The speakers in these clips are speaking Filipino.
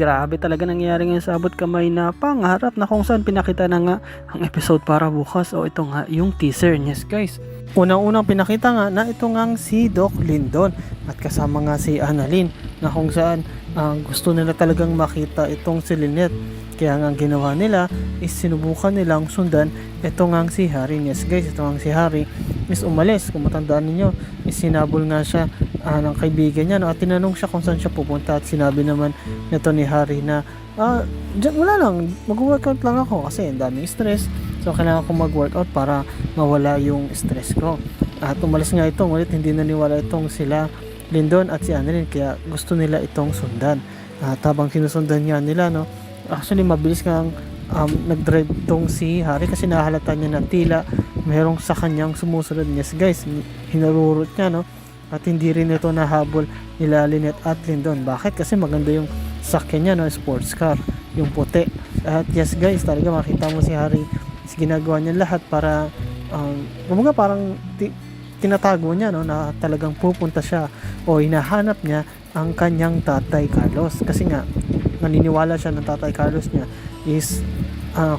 grabe talaga nangyari ngayon sa abot kamay na pangarap na kung saan pinakita na nga ang episode para bukas. O ito nga yung teaser. Yes guys, unang-unang pinakita nga na ito nga si Doc Lindon at kasama nga si Annalyn na kung saan gusto nila talagang makita itong si Lynette. Kaya nga ang ginawa nila is sinubukan nilang sundan ito nga si Harry. Yes guys, ito nga si Harry is umalis. Kung matandaan ninyo, is sinabol nga siya ng kaibigan niya, no? At tinanong siya kung saan siya pupunta at sinabi naman nito ni Harry na dyan, wala lang, mag-workout lang ako kasi ang daming stress, so kailangan ko mag-workout para mawala yung stress ko. At umalis nga ito, ngunit hindi naniwala itong sila Lindon at si Annalyn, kaya gusto nila itong sundan. At habang sinusundan nga nila, no, actually mabilis kang nag-drive tong si Harry kasi nahalata niya na tila merong sa kanyang sumusunod. Yes guys, hinarurot niya, no, at hindi rin ito nahabol nila Lynette at Lindon. Bakit? Kasi maganda yung sakyan niya, no, sports car, yung puti. At yes guys, talaga makita mo si Harry, ginagawa niya lahat para kumbaga parang tinatago niya, no, na talagang pupunta siya o hinahanap niya ang kanyang tatay Carlos. Kasi nga naniniwala siya ng tatay Carlos niya is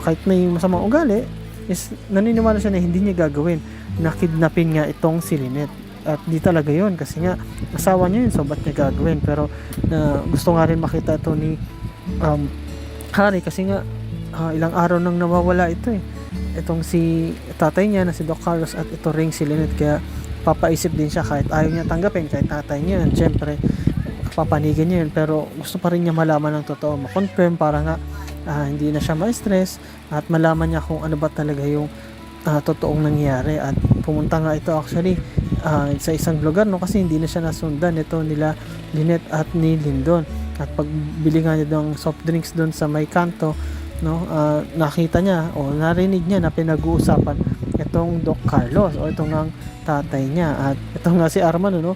kahit may masamang ugali, is naniniwala siya na hindi niya gagawin na kidnapin nga itong si Lynette. At di talaga yun kasi nga asawa niya yun, so ba't niya gagawin? Pero gusto nga rin makita ito ni Harry kasi nga ilang araw nang nawawala ito itong si tatay niya na si Doc Carlos at ito ring si Lynette. Kaya papaisip din siya kahit ayaw niya tanggapin, kahit tatay niya yun, syempre papanigan niya yun, pero gusto pa rin niya malaman ng totoo, makonfirm para nga hindi na siya ma-stress at malaman niya kung ano ba talaga yung totoong nangyari. At pumunta nga ito actually sa isang lugar, no, kasi hindi na siya nasundan ito nila Lynette at ni Lindon. At pagbili nga niya ng soft drinks doon sa may kanto, no, nakita niya o narinig niya na pinag-uusapan itong Doc Carlos o itong ang tatay niya. At ito nga si Arman, no,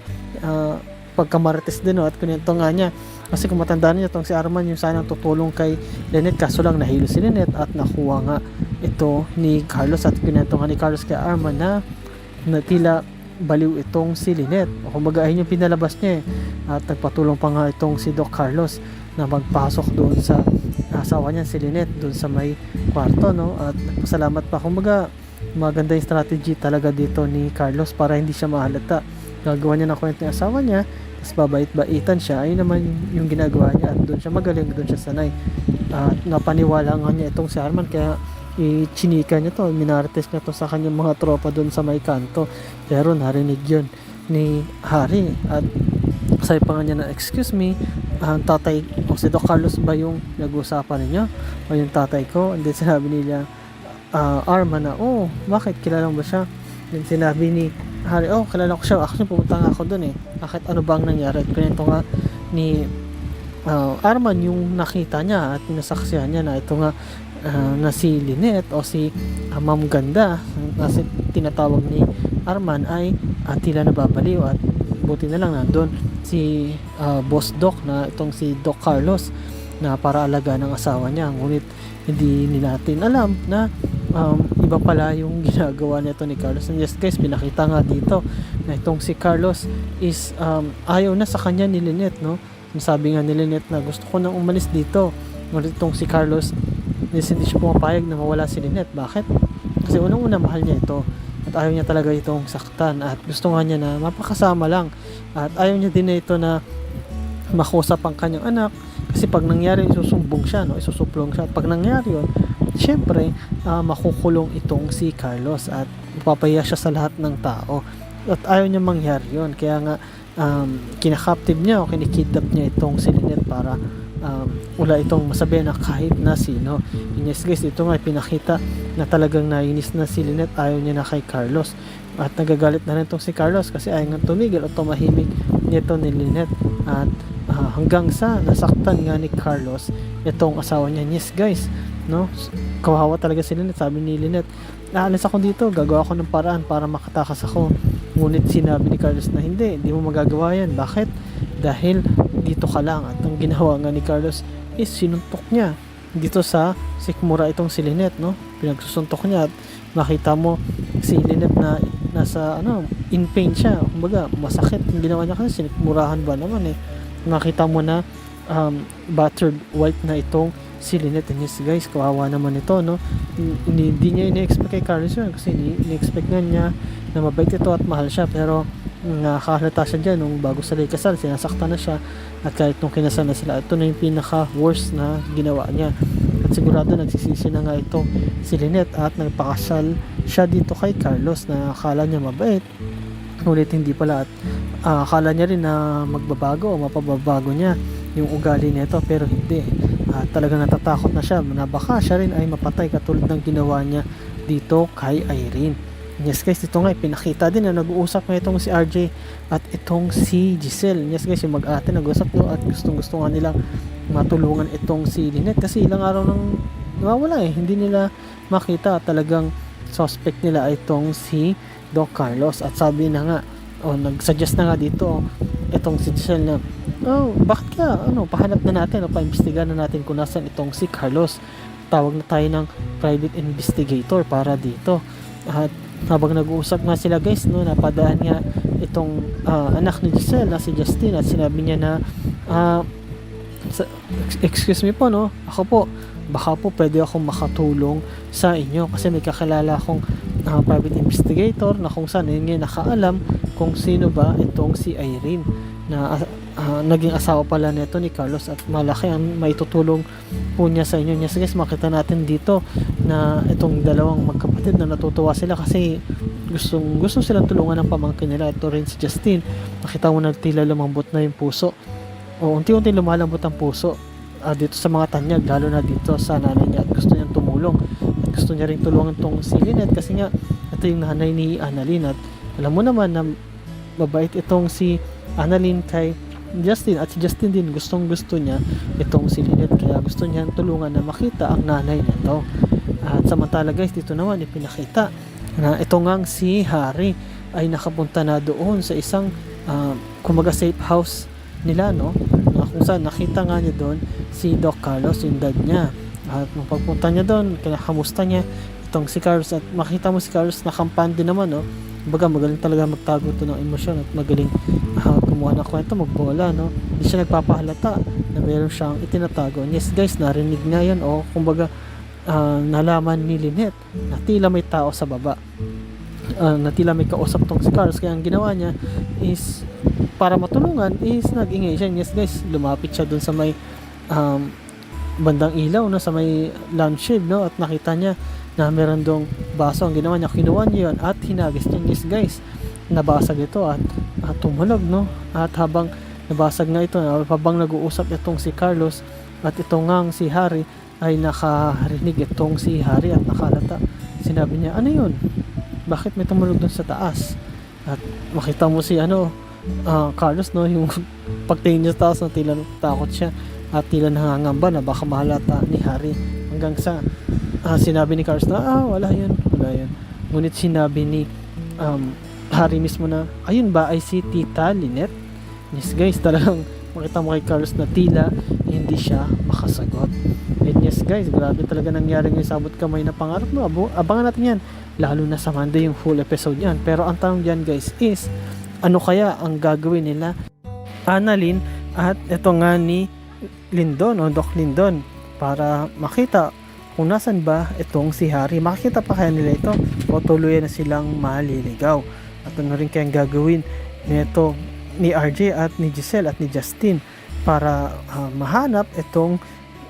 pagkamarites din, no, at kunento nga niya kasi kung matandaan niya itong si Arman yung sanang tutulong kay Lynette, kaso lang nahilo si Lynette at nakuha nga ito ni Carlos. At kunento nga ni Carlos kay Arman na tila baliw itong si Lynette, o kumbaga ayun yung pinalabas niya at nagpatulong pa nga itong si Doc Carlos na magpasok doon sa asawa niya si Lynette doon sa may kwarto, no, at nagpasalamat pa. Kumbaga maganda yung strategy talaga dito ni Carlos para hindi siya mahalata. Gagawa niya ng kwento ng asawa niya, tapos babait-baitan siya. Ayun naman yung ginagawa niya at doon siya magaling, doon siya sanay. At napaniwala nga niya itong si Arman, kaya chinika niya to, minartes niya to sa kanyang mga tropa doon sa may kanto. Pero narinig yun ni Harry at sabi pa nga niya na, excuse me, tatay o si Doc Carlos ba yung nag-uusapan ninyo o yung tatay ko? And then sinabi nila Arman na, oh, bakit, kilala mo ba siya? Then sinabi ni Harry, oh, kilala ko siya, actually pumunta nga ako doon bakit, ano bang nangyari? At kunento nga ni Arman yung nakita niya at nasaksihan niya na ito nga na si Lynette o si Ma'am Ganda na tinatawag ni Arman ay tila nababaliw. At buti na lang nandun si Boss Doc na itong si Doc Carlos na para alaga ng asawa niya, ngunit hindi natin alam na iba pala yung ginagawa nito ni Carlos. And yes guys, pinakita nga dito na itong si Carlos is ayaw na sa kanya ni Lynette, no. Sabi nga ni Lynette na gusto ko nang umalis dito, ngunit itong si Carlos hindi siya pumapayag na mawala si Lynette. Bakit? Kasi unang-una mahal niya ito at ayaw niya talaga itong saktan at gusto nga niya na mapakasama lang at ayaw niya din na ito na makusap ang kanyang anak kasi pag nangyari isusumbong siya, no, isusuplong siya. At pag nangyari yun, syempre makukulong itong si Carlos at mapapahiya siya sa lahat ng tao at ayaw niya mangyari yun. Kaya nga kinakaptive niya o kinikidnap niya itong si Lynette para wala itong masabi na kahit na sino. And yes guys, ito nga pinakita na talagang nainis na si Lynette, ayaw niya na kay Carlos at nagagalit na rin itong si Carlos kasi ayaw nga tumigil o tumahimik nito ni Lynette. At hanggang sa nasaktan nga ni Carlos itong asawa niya. Yes guys, no, kawawa talaga si Lynette. Sabi ni Lynette, aalis ako dito, gagawa ko ng paraan para makatakas ako. Ngunit sinabi ni Carlos na hindi mo magagawa yan. Bakit? Dahil dito ka lang. At ang ginawa nga ni Carlos is sinuntok niya dito sa sikmura itong si Lynette, no, pinagsusuntok niya at makita mo si Lynette na nasa in pain siya, kumbaga masakit yung ginawa niya kasi sinikmurahan ba naman makita mo na battered white na itong si Lynette. And yes guys, kawawa naman ito, no? Hindi niya ini-expect kay Carlos yun, kasi ini-expect nga niya na mabait ito at mahal siya, pero nakahalata siya dyan nung bago sila ikasal, sinasaktan na siya, at kahit nung kinasal na sila, ito na yung pinaka worst na ginawa niya. At sigurado nagsisisi na nga ito si Lynette at nagpakasal siya dito kay Carlos na akala niya mabait, ngunit hindi pala, at akala niya rin na magbabago o mapababago niya yung ugali nito, pero hindi. Talagang natatakot na siya na baka siya rin ay mapatay katulad ng ginawa niya dito kay Irene. Yes guys, ito nga pinakita din na nag-uusap nga itong si RJ at itong si Giselle. Yes guys, yung mag-ate nag-uusap do at gustong-gusto nga nilang matulungan itong si Lynette kasi ilang araw nang nawawala hindi nila makita. Talagang suspect nila itong si Doc Carlos, at sabi na nga nag-suggest na nga dito itong si Giselle na bakit ka pahanap na natin o paimbestigahan na natin kung nasan itong si Carlos. Tawag na tayo ng private investigator para dito. At habang nag-uusap nga sila guys, napadaan nga itong anak ni Giselle na si Justin, at sinabi niya na excuse me po, ako po, baka po pwede akong makatulong sa inyo kasi may kakilala akong private investigator na kung saan yun nakaalam kung sino ba itong si Irene na naging asawa pala nito ni Carlos, at malaki ang maitutulong po niya sa inyo. Yes guys, makita natin dito na itong dalawang magkapatid na natutuwa sila kasi gusto silang tulungan ng pamangkin nila. Ito rin si Justin, nakita mo na tila lumambot na yung puso o unti-unti lumalambot ang puso dito sa mga tanyag, lalo na dito sa nanay niya, at gusto niyang tumulong at gusto niya rin tulungan tong si Lynette kasi nga ito yung nanay ni Annalyn, at alam mo naman na mabait itong si Annalyn kay Justin, at si Justin din gustong gusto niya itong si Lynette, kaya gusto niya tulungan na makita ang nanay nito. At samantala guys, dito naman ipinakita na ito ngang si Harry ay nakapunta na doon sa isang kumaga safe house nila, na kung saan nakita nga niya doon si Doc Carlos, yung dad niya. At nung pagpunta niya doon, kinakamusta niya itong si Carlos, at makita mo si Carlos nakampante naman, Baga magaling talaga magtago ito ng emosyon, at magaling kumuha ng kwento, magbola, hindi siya nagpapahalata na meron siyang itinatago. Yes guys, narinig nga yan, kumbaga nalaman ni Lynette na tila may tao sa baba, na tila may kausap tong si Carlos, kaya ang ginawa niya is para matulungan is nag-ingay siya. Yes guys, lumapit siya dun sa may bandang ilaw, sa may lampshade, at nakita niya na meron dong baso. Ang ginawa niya, kinuha niya yun at hinagis niya. Yes guys, nabasag ito at tumunog, at habang nabasag nga ito, habang nag-uusap itong si Carlos at itong ngang si Harry, ay nakarinig itong si Harry at nakalata. Sinabi niya, ano yun? Bakit may tumunog dun sa taas? At makita mo si Carlos, yung pagtingin niya sa taas, tila takot siya at tila nangangamba na baka mahalata ni Harry, hanggang sa sinabi ni Carlos na wala yun. Ngunit sinabi ni Harry mismo na ayun ba ay si Tita Lynette. Yes guys, talagang makita mo kay Carlos na tila hindi siya makasagot. And yes guys, grabe talaga nangyari ngayon sa abot kamay na pangarap mo. Abangan natin yan, lalo na sa Monday yung full episode yan. Pero ang tanong dyan guys is, ano kaya ang gagawin nila Annalyn at ito nga ni Lyndon o Doc Lyndon para makita kung nasan ba itong si Harry. Makikita pa kaya nila ito o tuluyan na silang maliligaw? At ano rin kayang gagawin nito ni RJ at ni Giselle at ni Justin para mahanap itong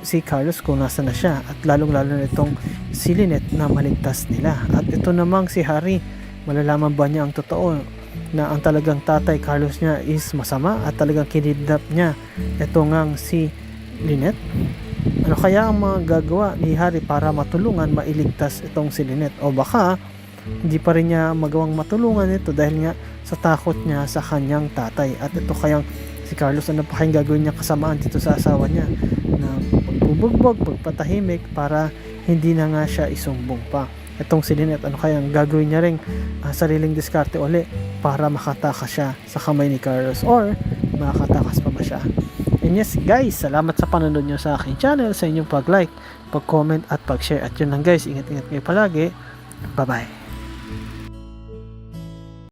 si Carlos kung nasa na siya, at lalong lalo na itong si Lynette na maligtas nila. At ito namang si Harry, malalaman ba niya ang totoo na ang talagang tatay Carlos niya is masama at talagang kinidnap niya ito ngang si Lynette? Ano kaya ang mga gagawa ni Harry para matulungan mailigtas itong si Lynette? O baka hindi pa rin niya magawang matulungan ito dahil nga sa takot niya sa kanyang tatay. At ito kayang si Carlos, ano pa kayang gagawin niya kasamaan dito sa asawa niya na pagbubugbog, pagpatahimik para hindi na nga siya isumbong pa itong si Lynette? Ano kayang gagawin niya ring sariling diskarte uli para makatakas siya sa kamay ni Carlos, or makatakas pa ba siya? And yes guys, salamat sa panonood nyo sa aking channel, sa inyong pag-like, pag-comment at pag-share. At yun lang guys, ingat-ingat kayo palagi. Bye bye.